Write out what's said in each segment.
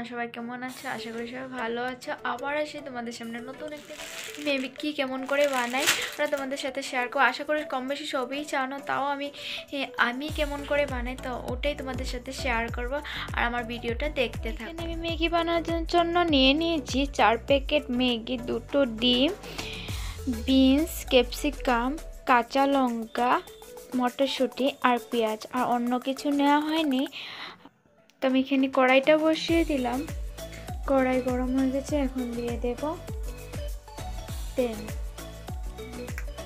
তোমরা সবাই কেমন আছো? আশা করি সবাই ভালো আছো। আবার আসি তোমাদের সামনে নতুন একটা ম্যাগি কেমন করে বানাই ওরা তোমাদের সাথে শেয়ার করো। আশা করি কম বেশি সবই জানো, তাও আমি কেমন করে বানাই তো ওটাই তোমাদের সাথে শেয়ার করব। আর আমার ভিডিওটা দেখতে থাকো। আমি ম্যাগি বানানোর জন্য নিয়ে নিয়েছি 4 প্যাকেট ম্যাগি, 2টো ডিম, বিনস, ক্যাপসিকাম, কাঁচা লঙ্কা, মটরশুঁটি আর পেঁয়াজ, আর অন্য কিছু নেওয়া হয়নি। তো আমি এখানে কড়াইটা বসিয়ে দিলাম। কড়াই গরম হয়ে গেছে, এখন দিয়ে দেব তেল।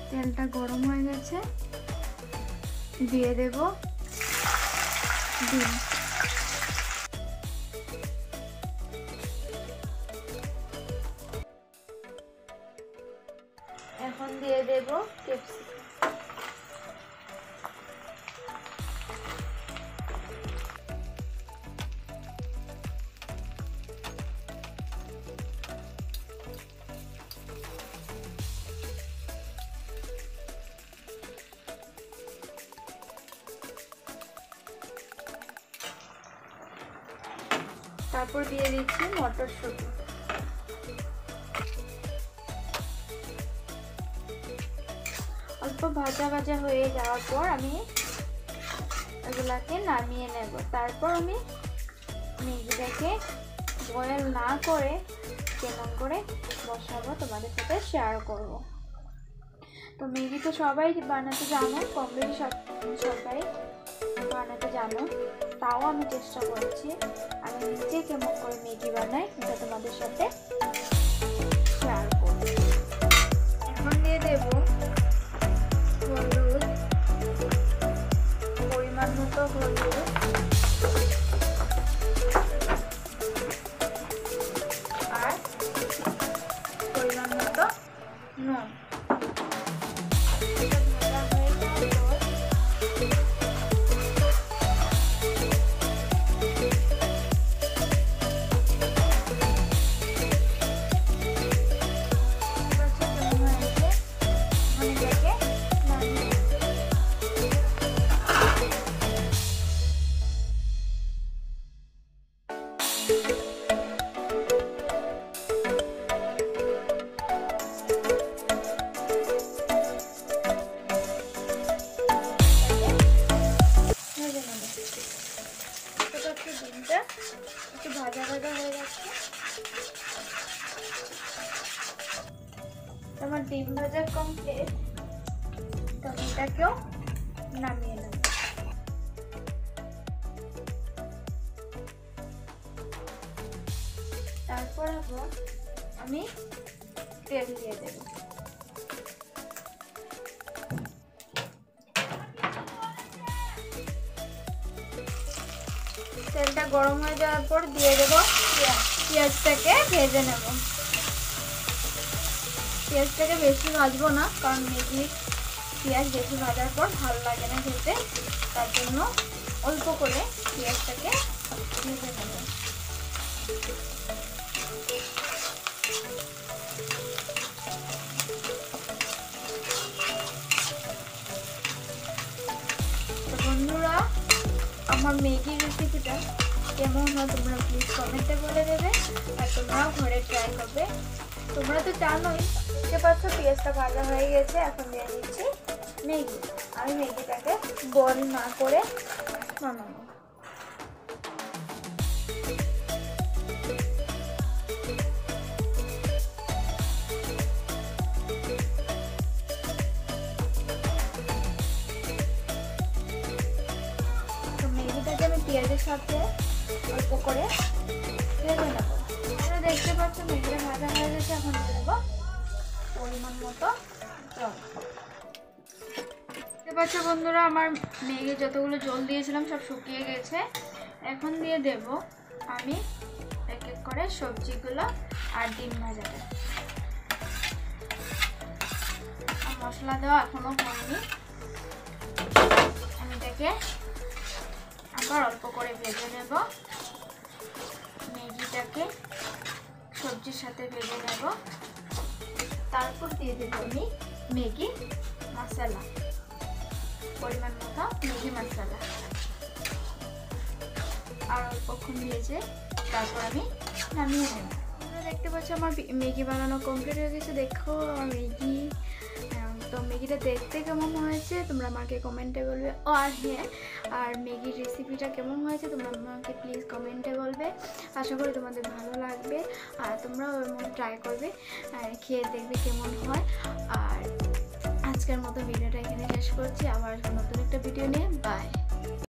তেলটা গরম হয়ে গেছে, দিয়ে দেব ডিম। এখন দিয়ে দেব ক্যাপসিকাম। তারপর দিয়ে দিচ্ছি মটরশুঁটি। অল্প ভাজা ভাজা হয়ে যাওয়ার পর আমি এগুলাকে নামিয়ে নেব। তারপর আমি ম্যাগিটাকে বয়েল না করে কেমন করে বসাবো তোমাদের সাথে শেয়ার করব। তো ম্যাগি তো সবাই বানাতে জানো, কম বেশি সবাই বানাতে জানো, তাও আমি চেষ্টা করছি আমি নিজে কেমন করে ম্যাগি বানাই এটা তোমাদের সাথে শেয়ার করব। এখন দিয়ে দেব হলুদ, পরিমাণ মতো হলুদ, আর পরিমাণ মতো নুন। ডিমটা একটু ভাজা ভাজা হয়ে যাচ্ছে। আমার ডিম ভাজা কমপ্লিট, তো আমি এটাকেও নামিয়ে নেব। তারপর আমি তেল দিয়ে দেব। তেলটা গরম হয়ে যাওয়ার পর দিয়ে দেব পেঁয়াজটাকে ভেজে নেব। পেঁয়াজটাকে বেশি ভাজবো না, কারণ ম্যাগি পেঁয়াজ বেশি ভাজার পর ভালো লাগে না খেতে, তার জন্য অল্প করে পেঁয়াজটাকে ভেজে নেব। তো বন্ধুরা, আমার ম্যাগি রেসিপিটা কেমন হয় তোমরা প্লিজ কমেন্টে বলে দেবে, আর তোমরাও ঘরে ট্রাই করবে। তোমরা তো জানোই, দেখতে পাচ্ছ পেঁয়াজটা ভাজা হয়ে গেছে। এখন দিয়ে দিচ্ছি ম্যাগি। আমি ম্যাগিটাকে বয়েল না করে বানাবো। তো ম্যাগিটাকে আমি পেঁয়াজের সাথে অল্প করে ভেজে নেবো। দেখতে পাচ্ছ ম্যাগিটা ভাজা হয়ে গেছে। এখন দিয়ে দেবো পরিমাণ মতো জল। দেখতে পাচ্ছ বন্ধুরা, আমার ম্যাগি যতগুলো জল দিয়েছিলাম সব শুকিয়ে গেছে। এখন দিয়ে দেব আমি এক এক করে সবজিগুলো আর ডিম ভাজাটা। মশলা দেওয়া এখনো হয়নি। আমি এটাকে আবার অল্প করে ভেজে নেব। ম্যাগিটাকে সবজির সাথে ভেজে নেব। তারপর দিয়ে দেব আমি ম্যাগি মশলা, পরিমাণ মতো ম্যাগি মশলা, আর অল্পক্ষণ ভেজে তারপর আমি নামিয়ে নেব। তোমরা দেখতে পাচ্ছ আমার ম্যাগি বানানো কমপ্লিট হয়ে গেছে। দেখো আমার ম্যাগি। তো ম্যাগিটা দেখতে কেমন হয়েছে তোমরা আমাকে কমেন্টে বলবে। আর হ্যাঁ, আর ম্যাগির রেসিপিটা কেমন হয়েছে তোমরা আমাকে প্লিজ কমেন্টে বলবে। আশা করি তোমাদের ভালো লাগবে আর তোমরাও এমন ট্রাই করবে, খেয়ে দেখবে কেমন হয়। আর আজকের মতো ভিডিওটা এখানে শেষ করছি, আবার নতুন একটা ভিডিও নিয়ে বাই।